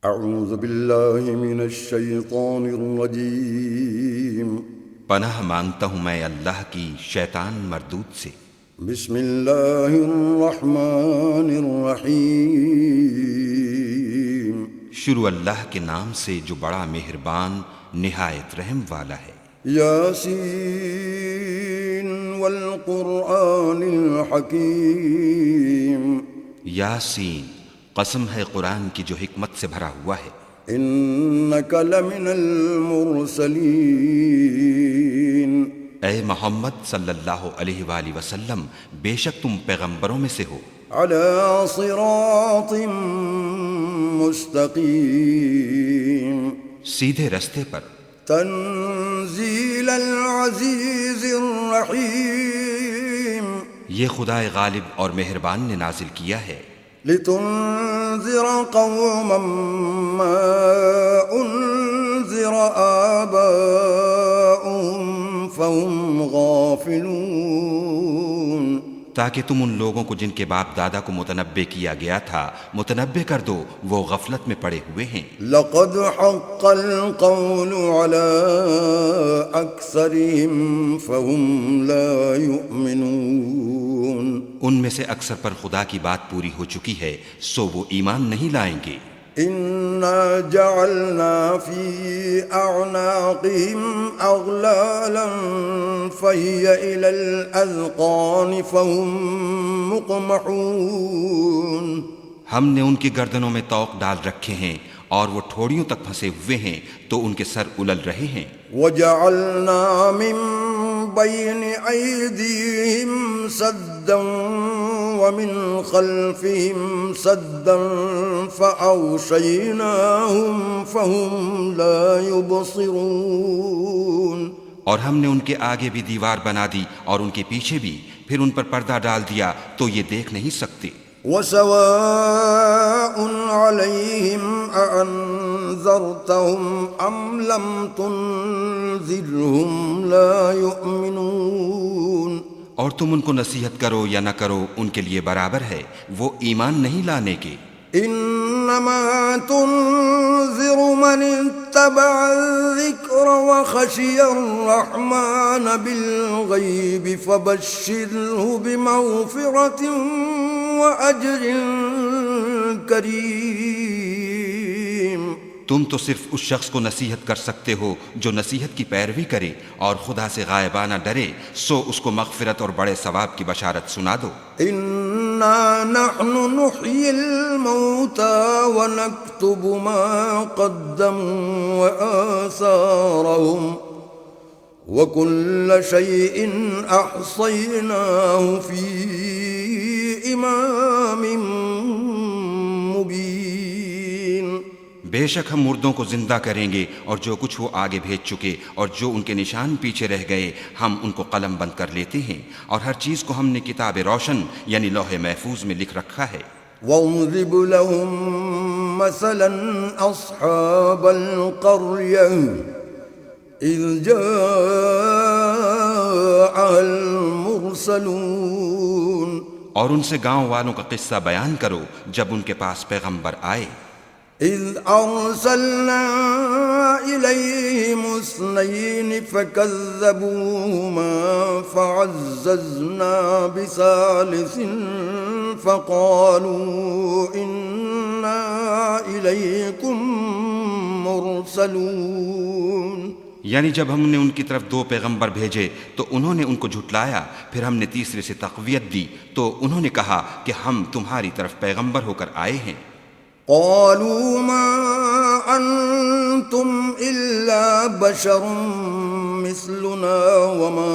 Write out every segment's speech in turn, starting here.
اعوذ باللہ من الشیطان الرجیم پناہ مانگتا ہوں میں اللہ کی شیطان مردود سے۔ بسم اللہ الرحمن الرحیم شروع اللہ کے نام سے جو بڑا مہربان نہایت رحم والا ہے۔ یاسین والقرآن الحکیم یاسین، قسم ہے قرآن کی جو حکمت سے بھرا ہوا ہے۔ انک لمن المرسلین اے محمد صلی اللہ علیہ وآلہ وسلم، بے شک تم پیغمبروں میں سے ہو، علی صراط مستقیم سیدھے رستے پر۔ تنزیل العزیز الرحیم یہ خدائے غالب اور مہربان نے نازل کیا ہے، لتنذر قوما ما انذر آباؤهم فهم غافلون، تاکہ تم ان لوگوں کو جن کے باپ دادا کو متنبع کیا گیا تھا متنبع کر دو، وہ غفلت میں پڑے ہوئے ہیں۔ لقد حق القول على اکثرهم فهم لا يؤمنون، ان میں سے اکثر پر خدا کی بات پوری ہو چکی ہے، سو وہ ایمان نہیں لائیں گے۔ انا جعلنا في اعناقهم اغلالا فهي الى الاذقان فهم مقمحون، ہم نے ان کی گردنوں میں طوق ڈال رکھے ہیں اور وہ ٹھوڑیوں تک پھنسے ہوئے ہیں تو ان کے سر الل رہے ہیں۔ وجعلنا من بين ايديهم سدا ومن خلفهم سدا فأغشيناهم فهم لا يبصرون، اور ہم نے ان کے آگے بھی دیوار بنا دی اور ان کے پیچھے بھی، پھر ان پر پردہ ڈال دیا تو یہ دیکھ نہیں سکتے۔ وسواء عليهم أأنذرتهم أم لم تنذرهم لا يؤمنون، اور تم ان کو نصیحت کرو یا نہ کرو ان کے لیے برابر ہے، وہ ایمان نہیں لانے کے۔ انما تنذر من اتبع الذکر وخشی الرحمن بالغیب فبشره بمغفرة واجر کریم، تم تو صرف اس شخص کو نصیحت کر سکتے ہو جو نصیحت کی پیروی کرے اور خدا سے غائبانہ ڈرے، سو اس کو مغفرت اور بڑے ثواب کی بشارت سنا دو۔ انا نحن نحيي الموتى ونكتب ما قدموا وآثارهم وكل شيء احصيناه في امام مبين، بے شک ہم مردوں کو زندہ کریں گے اور جو کچھ وہ آگے بھیج چکے اور جو ان کے نشان پیچھے رہ گئے ہم ان کو قلم بند کر لیتے ہیں، اور ہر چیز کو ہم نے کتاب روشن یعنی لوح محفوظ میں لکھ رکھا ہے۔ واضرب لهم مثلا اصحاب القرية اذ جاءها المرسلون، اور ان سے گاؤں والوں کا قصہ بیان کرو جب ان کے پاس پیغمبر آئے۔ اذ ارسلنا الیہم اثنین فکذبوہما فعززنا بثالث فقالوا انا الیکم مرسلون، یعنی جب ہم نے ان کی طرف دو پیغمبر بھیجے تو انہوں نے ان کو جھٹلایا، پھر ہم نے تیسرے سے تقویت دی تو انہوں نے کہا کہ ہم تمہاری طرف پیغمبر ہو کر آئے ہیں۔ قالوا ما انتم الا بشر مثلنا وما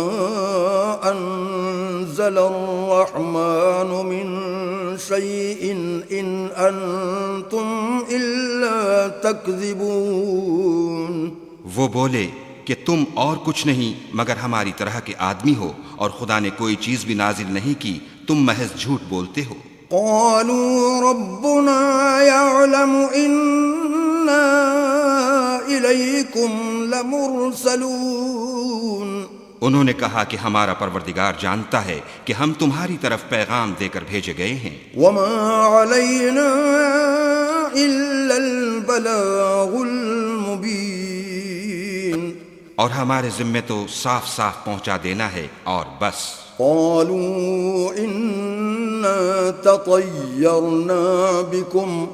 انزل الرحمن من شيء ان انتم الا تكذبون، وہ بولے کہ تم اور کچھ نہیں مگر ہماری طرح کے آدمی ہو اور خدا نے کوئی چیز بھی نازل نہیں کی، تم محض جھوٹ بولتے ہو۔ قالوا ربنا يعلم إنا إليكم لمرسلون، انہوں نے کہا کہ ہمارا پروردگار جانتا ہے کہ ہم تمہاری طرف پیغام دے کر بھیجے گئے ہیں، وما علينا إلا البلاغ المبين اور ہمارے ذمے تو صاف صاف پہنچا دینا ہے اور بس۔ قالوا إنا تطيرنا بكم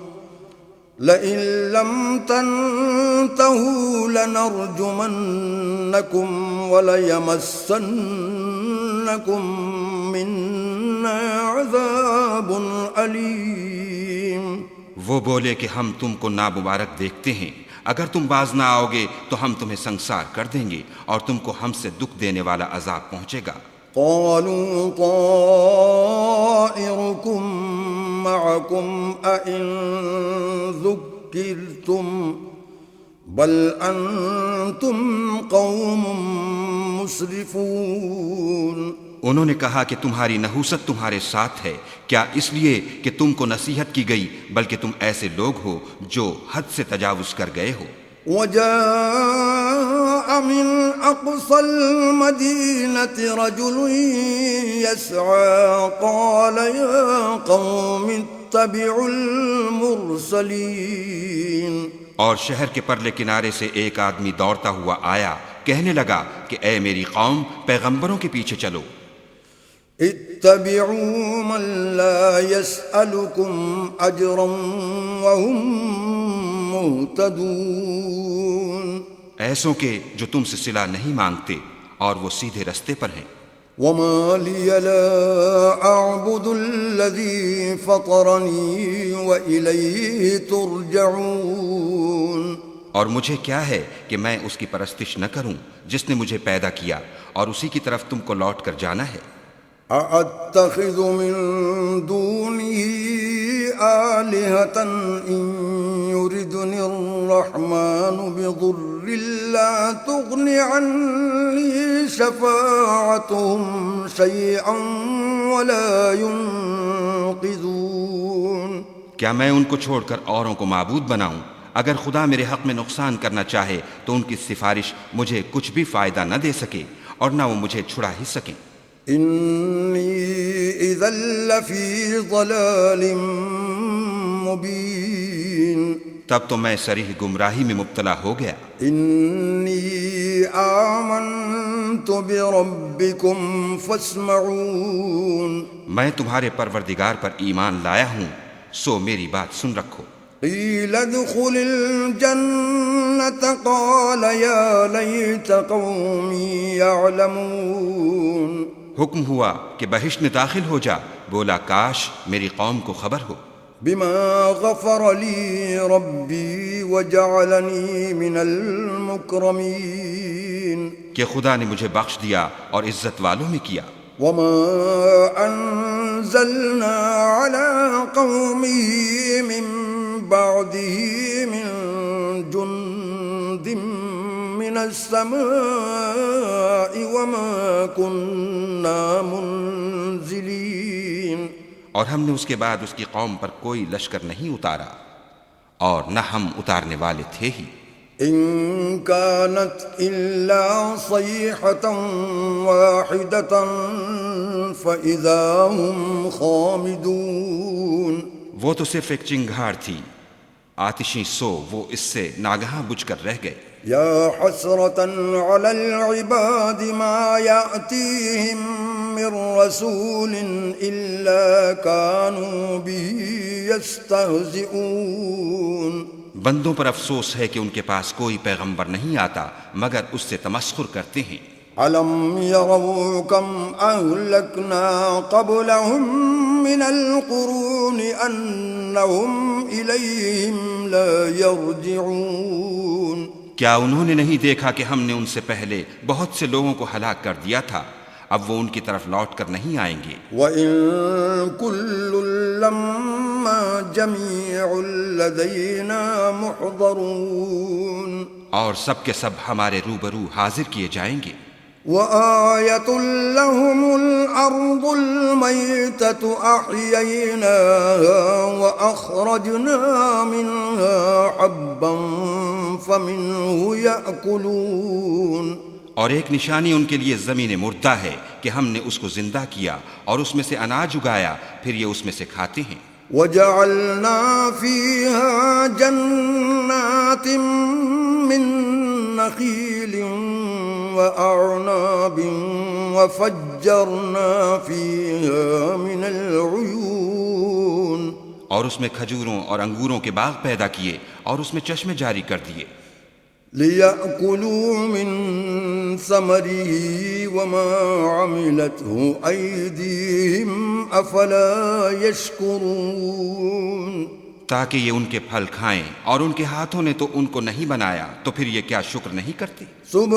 لئن لم تنتهوا لنرجمنكم وليمسنكم منا عذاب أليم۔ وہ بولے کہ ہم تم کو نامبارک دیکھتے ہیں، اگر تم باز نہ آؤ گے تو ہم تمہیں سنسار کر دیں گے اور تم کو ہم سے دکھ دینے والا عذاب پہنچے گا۔ قالوا طائركم معكم أئن ذكرتم بل أنتم قوم مسرفون۔ انہوں نے کہا کہ تمہاری نحوست تمہارے ساتھ ہے، کیا اس لیے کہ تم کو نصیحت کی گئی، بلکہ تم ایسے لوگ ہو جو حد سے تجاوز کر گئے ہو۔ وجاء من أقصى المدينة رجل يسعى قال يا قوم اتبعوا المرسلين۔ اور شہر کے پرلے کنارے سے ایک آدمی دوڑتا ہوا آیا، کہنے لگا کہ اے میری قوم، پیغمبروں کے پیچھے چلو۔ اتبعوا من لا يسألكم أجرا وهم مهتدون۔ ایسوں کے جو تم سے صلہ نہیں مانگتے اور وہ سیدھے رستے پر ہیں۔ وما لي لا أعبد الذي فطرني وإليه ترجعون۔ اور مجھے کیا ہے کہ میں اس کی پرستش نہ کروں جس نے مجھے پیدا کیا، اور اسی کی طرف تم کو لوٹ کر جانا ہے۔ أَأَتَّخِذُ مِن دُونِهِ آلِهَةً إِن يُرِدْنِ الرَّحْمَنُ بِضُرٍّ لَّا تُغْنِ عَنِّي شَفَاعَتُهُمْ شَيْئًا وَلَا يُنقِذُونَ۔ کیا میں ان کو چھوڑ کر اوروں کو معبود بناؤں؟ اگر خدا میرے حق میں نقصان کرنا چاہے تو ان کی سفارش مجھے کچھ بھی فائدہ نہ دے سکے اور نہ وہ مجھے چھڑا ہی سکیں۔ إِنِّي إِذًا لَّفِي ضَلَالٍ مُّبِينٍ۔ تب تو میں صریح گمراہی میں مبتلا ہو گیا۔ إِنِّي آمَنتُ بِرَبِّكُمْ فَاسْمَعُونِ۔ میں تمہارے پروردگار پر ایمان لایا ہوں، سو میری بات سن رکھو۔ قِيلَ ادْخُلِ الْجَنَّةَ قَالَ يَا لَيْتَ قَوْمِي يَعْلَمُونَ۔ حکم ہوا کہ بہشت میں داخل ہو جا، بولا کاش میری قوم کو خبر ہو۔ بِمَا غَفَرَ لِي رَبِّي وَجَعَلَنِي مِنَ الْمُكْرَمِينَ۔ کہ خدا نے مجھے بخش دیا اور عزت والوں میں کیا۔ وَمَا أَنزَلْنَا عَلَىٰ قَوْمِهِ مِن بَعْدِهِ مِن جُندٍ مِّنَ السَّمَاءِ وَمَا كُنَّا مُنزِلِينَ۔ اور ہم نے اس کے بعد اس کی قوم پر کوئی لشکر نہیں اتارا اور نہ ہم اتارنے والے تھے ہی۔ إِن كَانَتْ إِلَّا صَيْحَةً وَاحِدَةً فَإِذَا هُمْ خَامِدُونَ۔ وہ تو صرف ایک چنگھاڑ تھی، آتشیں سو وہ اس سے ناگہاں بجھ کر رہ گئے۔ يا حسرة على العباد ما يأتيهم من رسول إلا كانوا به يستهزئون۔ بندوں پر افسوس ہے کہ ان کے پاس کوئی پیغمبر نہیں آتا مگر اس سے تمسخر کرتے ہیں۔ أَلَمْ يَرَوْا كَمْ أَهْلَكْنَا قَبْلَهُمْ مِنَ الْقُرُونِ أَنَّهُمْ إِلَيْهِمْ لَا يَرْجِعُونَ۔ کیا انہوں نے نہیں دیکھا کہ ہم نے ان سے پہلے بہت سے لوگوں کو ہلاک کر دیا تھا، اب وہ ان کی طرف لوٹ کر نہیں آئیں گے۔ وَإِن كُلٌّ لَّمَّا جَمِيعٌ لَّدَيْنَا مُحْضَرُونَ۔ اور سب کے سب ہمارے روبرو حاضر کیے جائیں گے۔ وآية لهم الأرض الميتة أحييناها وأخرجنا منها حبا فمنه يأكلون۔ اور ایک نشانی ان کے لیے زمین مردہ ہے کہ ہم نے اس کو زندہ کیا اور اس میں سے اناج اگایا، پھر یہ اس میں سے کھاتے ہیں۔ وجعلنا فيها جنات أعناب وفجرنا فيها من العيون اور اس میں کھجوروں اور انگوروں کے باغ پیدا کیے اور اس میں چشمے جاری کر دیے ليأكلوا من ثمره وما عملته أيديهم أفلا يشكرون تاکہ یہ ان کے پھل کھائیں اور ان کے ہاتھوں نے تو ان کو نہیں بنایا تو پھر یہ کیا شکر نہیں کرتے